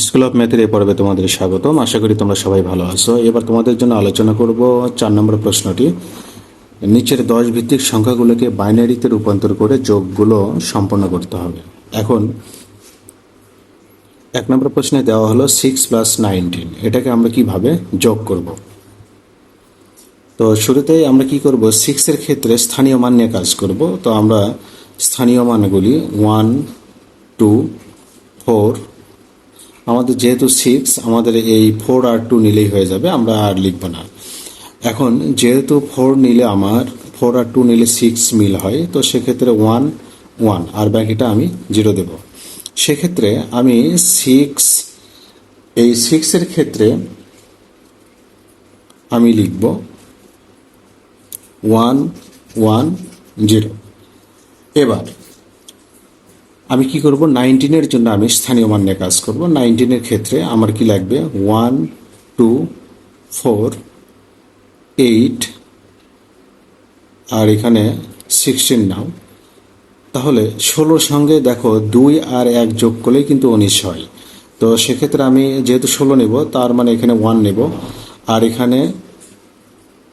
School of ম্যাথের এই পর্বে তোমাদের স্বাগতম। আশা করি তোমরা সবাই ভালো আছো। এবার তোমাদের জন্য আলোচনা করব 4 নম্বর প্রশ্নটি। নিচের 10 ভিত্তিক সংখ্যাগুলোকে বাইনারিতে রূপান্তর করে যোগগুলো সম্পন্ন করতে হবে। এখন 1 নম্বর প্রশ্নে দেওয়া হলো 6 + 19। এটাকে আমরা কিভাবে যোগ করব? তো শুরুতেই আমরা কি করব, 6 এর ক্ষেত্রে স্থানীয় মান নিয়ে কাজ করব। তো আমরা স্থানীয় মানগুলি 1, 2, 4, আমাদের যেহেতু 6, আমাদের এই 4 আর 2 নিলেই হয়ে যাবে, আমরা আর লিখব না। এখন যেহেতু 4 নিলে আমার 4 আর 2 নিলে 6 মিল হয়, তো সেক্ষেত্রে 1, 1 আর বাকিটা আমি 0 দেব। সেক্ষেত্রে আমি 6 এর ক্ষেত্রে আমি লিখব 1, 1, 0। এবার আমি কি করব, 19 এর জন্য আমি স্থানীয় মান নিয়ে কাজ করব। 19 এর ক্ষেত্রে আমার কি লাগবে, 1, 2, 4, 8 আর এখানে 16 নাও। তাহলে 16 সঙ্গে দেখো 2 আর 1 যোগ করলেই কিন্তু 19 হয়। তো সেক্ষেত্রে আমি যেহেতু 16 নেব, তার মানে এখানে 1 নেব, আর এখানে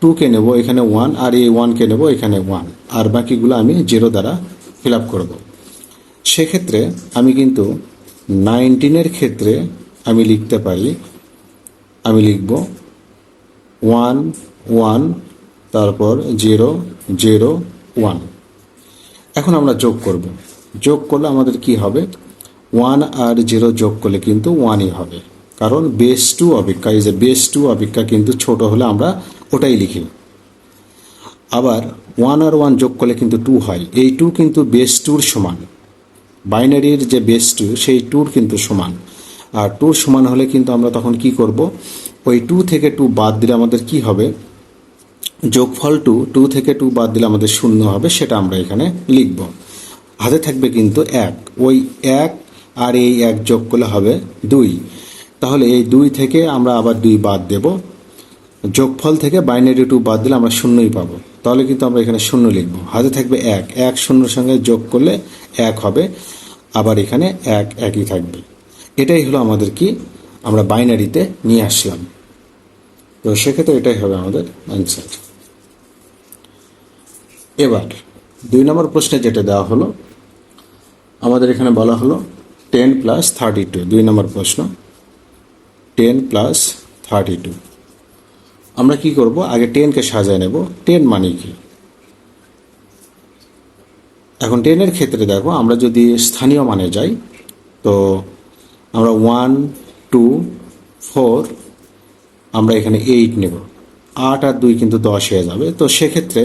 2 কে নেব, এখানে 1, আর এই 1 কে নেব, এখানে 1, আর বাকিগুলো আমি 0 দ্বারা ফিল আপ করব। সেক্ষেত্রে আমি কিন্তু 19 এর ক্ষেত্রে আমি লিখতে পারি, আমি লিখব 1, 1, তারপর 0, 0, 1। এখন আমরা যোগ করব। যোগ করলে আমাদের কি হবে, 1 আর 0 যোগ করলে কিন্তু 1ই হবে, কারণ বেস 2 অপেক্ষা, এই যে বেস 2 অপেক্ষা কিন্তু ছোট হলে আমরা ওটাই লিখি। আবার 1 আর 1 যোগ করলে কিন্তু 2 হয়, এই 2 কিন্তু বেস 2-র সমান। বাইনারির যে বেস 2 সেই 2-র কিন্তু সমান, আর 2-র সমান হলে কিন্তু আমরা তখন কি করব, ওই 2 থেকে 2 বাদ দিলে আমাদের কি হবে, যোগফল 2 থেকে 2 বাদ দিলে আমাদের 0 হবে, সেটা আমরা এখানে লিখব। হাতে থাকবে কিন্তু 1, ওই 1 আর এই 1 যোগ করলে হবে 2। তাহলে এই 2 থেকে আমরা আবার 2 বাদ দেব, যোগফল থেকে বাইনারি 2 বাদ দিলে আমরা 0ই পাবো। তাহলে কিন্তু আমরা এখানে 0 লিখব। হাতে থাকবে 1, 1 0 সঙ্গে যোগ করলে 1 হবে, আবার এখানে 1 একই থাকবে। এটাই হলো আমাদের কি, আমরা বাইনারিতে নিয়ে আসলাম। তো সেক্ষেত্রে এটাই হবে আমাদের অ্যান্সার। এবার 2 নম্বর প্রশ্নে যেটা দেওয়া হলো, আমাদের এখানে বলা হলো 10 + 32। 2 নম্বর প্রশ্ন, 10 + 32। আমরা কি করব, আগে 10কে সাজায় নেব। 10 মানে কি, এখন 10 এর ক্ষেত্রে দেখো, আমরা যদি স্থানীয় মানে যাই, তো আমরা 1, 2, 4, আমরা এখানে 8 নেব। 8 আর 2 কিন্তু 10 হয়ে যাবে। তো সেক্ষেত্রে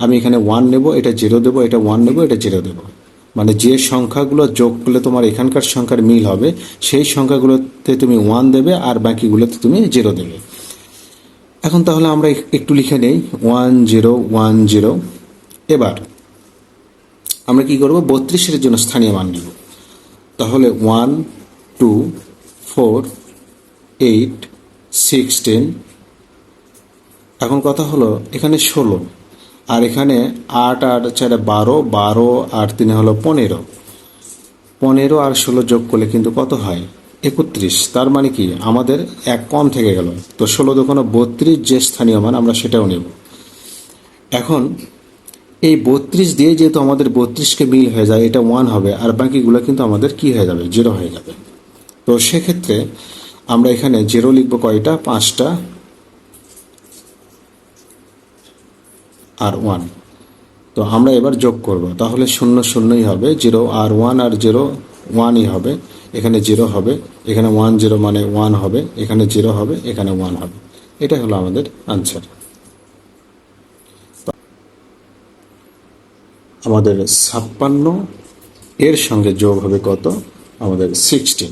আমি এখানে 1 নেব, এটা 0 দেবো, এটা 1 নেব, এটা 0 দেবো। মানে যে সংখ্যাগুলো যোগ করলে তোমার এখানকার সংখ্যার মিল হবে, সেই সংখ্যাগুলোতে তুমি 1 দেবে, আর বাকিগুলোতে তুমি 0 দেবে। এখন তাহলে আমরা একটু লিখে নেই, 1, 0, 1, 0। এবার আমরা কি করব, 32 এর জন্য স্থানীয় মান নেব। তাহলে 1, 2, 4, 8, 16। এখন কথা হলো, এখানে 16, আর এখানে 8 আর 4 12, 12 আর 3 হলো 15। 15 আর 16 যোগ করলে কিন্তু কত হয়, 31। তার মানে কি, আমাদের 1 কম থেকে গেল। তো 16 দোকানে 32 যে স্থানীয় মান, আমরা সেটাও নেব। এখন এই 32 দিয়ে যেহেতু আমাদের 32কে মিল হয়ে যায়, এটা 1 হবে, আর বাকিগুলো কিন্তু আমাদের কি হয়ে যাবে, 0 হয়ে যাবে। তো সেক্ষেত্রে আমরা এখানে 0 লিখবো কয়টা, 5টা, আর 1। তো আমরা এবার যোগ করব, তাহলে 0 0ই হবে, 0 আর 1 আর 0 1ই হবে, এখানে 0 হবে, এখানে 1 0 মানে 1 হবে, এখানে 0 হবে, এখানে 1 হবে। এটা হলো আমাদের আনসার। আমাদের 56 এর সঙ্গে যোগ হবে কত, আমাদের 16।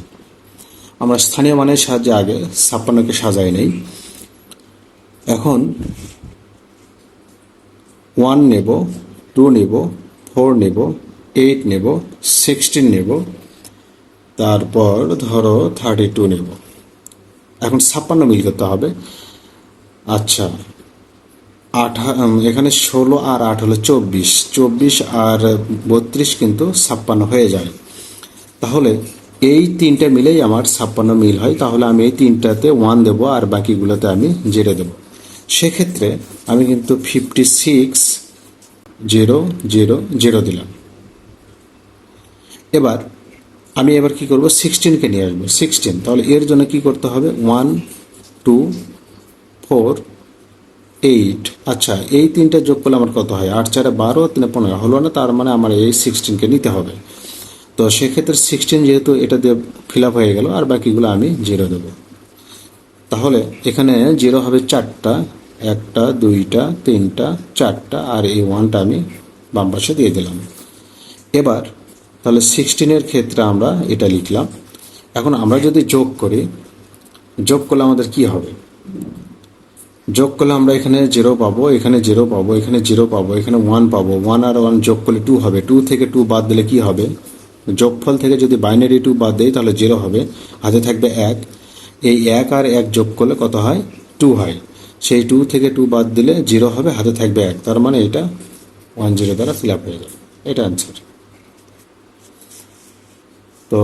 আমরা স্থানীয় মানের সাহায্যে আগে 56কে সাজাই নেই। এখন 1 নেব, 2 নেব, 4 নেব, 8 নেব, 16 নেব, তারপর ধরো 32 নেব। এখন 56 মিল করতে হবে। আচ্ছা, এখানে 16 আর 8 হলো 24, 24 আর 32 কিন্তু 56 হয়ে যায়। তাহলে এই তিনটে মিলেই আমার 56 মিল হয়, তাহলে আমি এই তিনটাতে 1 দেবো আর বাকিগুলোতে আমি 0 দেবো। সেক্ষেত্রে আমি কিন্তু 56,0,0,0 দিলাম। এবার আমি কি করব, 16কে নিয়ে আসবো। 16, তাহলে এর জন্য কি করতে হবে, 1 2 4 8। আচ্ছা, এই তিনটা যোগ করলে আমার কত হয়, 8 4 12 3 15 হলো না, তার মানে আমার এই 16কে নিতে হবে। তো সেক্ষেত্রে 16 যেহেতু এটা দিয়ে ফিল আপ হয়ে গেল, আর বাকিগুলো আমি 0 দেবো। তাহলে এখানে 0 হবে 4টা, 1টা 2টা 3টা 4টা, আর এই 1টা আমি বাম পাশে দিয়ে দিলাম। এবার তাহলে 16-এর ক্ষেত্রে আমরা এটা লিখলাম। এখন আমরা যদি যোগ করি, যোগ করলে আমাদের কি হবে, যোগ করলে আমরা এখানে 0 পাবো, এখানে 0 পাবো, এখানে 0 পাবো, এখানে 1 পাবো। 1 আর 1 যোগ করলে 2 হবে। 2 থেকে 2 বাদ দিলে কি হবে, যোগফল থেকে যদি বাইনারি 2 বাদ দেই তাহলে 0 হবে, হাতে থাকবে 1। এই 1 আর 1 যোগ করলে কত হয়, 2 হয়। সেই 2 থেকে 2 বাদ দিলে 0 হবে, হাতে থাকবে 1। তার মানে এটা 10 দ্বারা ফিল আপ হয়ে গেল। এটা অ্যান্সার। তো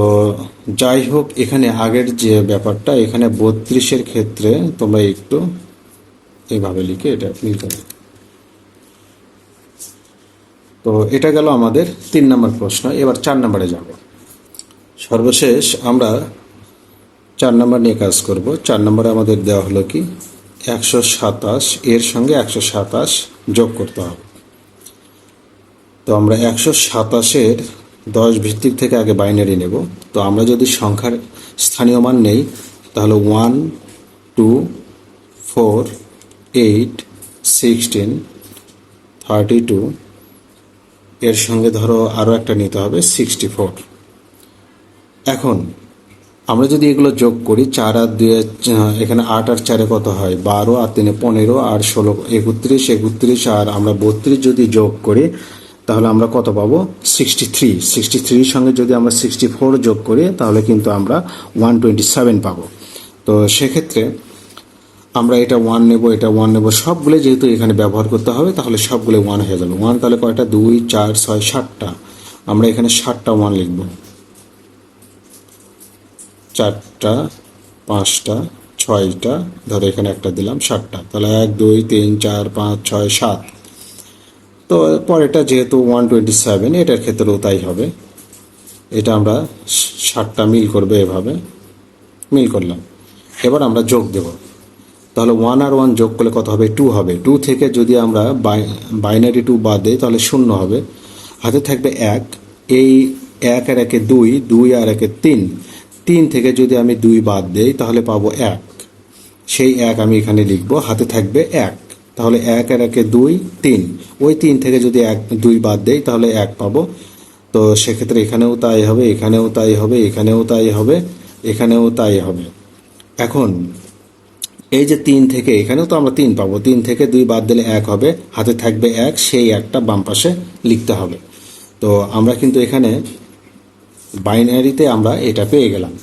যাই হোক, এখানে আগের যে ব্যাপারটা, এখানে 32-এর ক্ষেত্রে তোমরা একটু এইভাবে লিখে এটা মিল করো। তো এটা গেল আমাদের 3 নম্বর প্রশ্ন। এবার 4 নম্বরে যাব। সর্বশেষ আমরা 4 নম্বর নিয়ে কাজ করব। 4 নম্বরে আমাদের দেওয়া হলো কি, 127, এর সঙ্গে 127 যোগ করতে হবে। তো আমরা 127-এর 10 ভিত্তিক থেকে আগে বাইনারি নেব। তো আমরা যদি সংখ্যার স্থানীয় মান নেই, তাহলে 1 2 4 8 16 32, এর সঙ্গে ধরো আরও একটা নিতে হবে 64। এখন আমরা যদি এগুলো যোগ করি, 4 আর 2, এখানে 8 আর 4 কত হয়, 12 আর 3 15 আর 16 31, 31 আর আমরা 32 যদি যোগ করি তাহলে আমরা কত পাবো, 63। 63-র সঙ্গে যদি আমরা 64 যোগ করি তাহলে কিন্তু আমরা 127 পাবো। তো সেক্ষেত্রে আমরা এটা 1 নেব, এটা 1 নেব, সবগুলো যেহেতু এখানে ব্যবহার করতে হবে তাহলে সবগুলো 1 হয়ে যাবে। 1 তাহলে কয়টা, 2 4 6 7টা, আমরা এখানে 7টা 1 লিখব। 4টা 5টা 6টা, ধরো এখানে একটা দিলাম, 7টা, তাহলে 1 2 3 4 5 6 7। তো পরেরটা যেহেতু 127, এটার ক্ষেত্রেও তাই হবে। এটা আমরা 7টা মিল করবে, এভাবে মিল করলাম। এবার আমরা যোগ দেব। তাহলে 1 আর 1 যোগ করলে কত হবে, 2 হবে। 2 থেকে যদি আমরা বাইনারি 2 বাদ দিই তাহলে 0 হবে, হাতে থাকবে 1। এই 1 আর 1 2, 2 আর 1 3, 3 থেকে যদি আমি 2 বাদ দেই তাহলে পাবো 1। সেই 1 আমি এখানে লিখব, হাতে থাকবে 1। তাহলে 1 আর 1 2 3, ওই 3 থেকে যদি 1 2 বাদ দেই তাহলে 1 পাবো। তো সেক্ষেত্রে এখানেও তাই হবে, এখানেও তাই হবে, এখানেও তাই হবে, এখানেও তাই হবে। এখন এই যে 3 থেকে, এখানেও তো আমরা 3 পাবো, 3 থেকে 2 বাদ দিলে 1 হবে, হাতে থাকবে 1, সেই 1টা বাম পাশে লিখতে হবে। তো আমরা কিন্তু এখানে বাইনারিতে আমরা এটা পেয়ে গেলাম।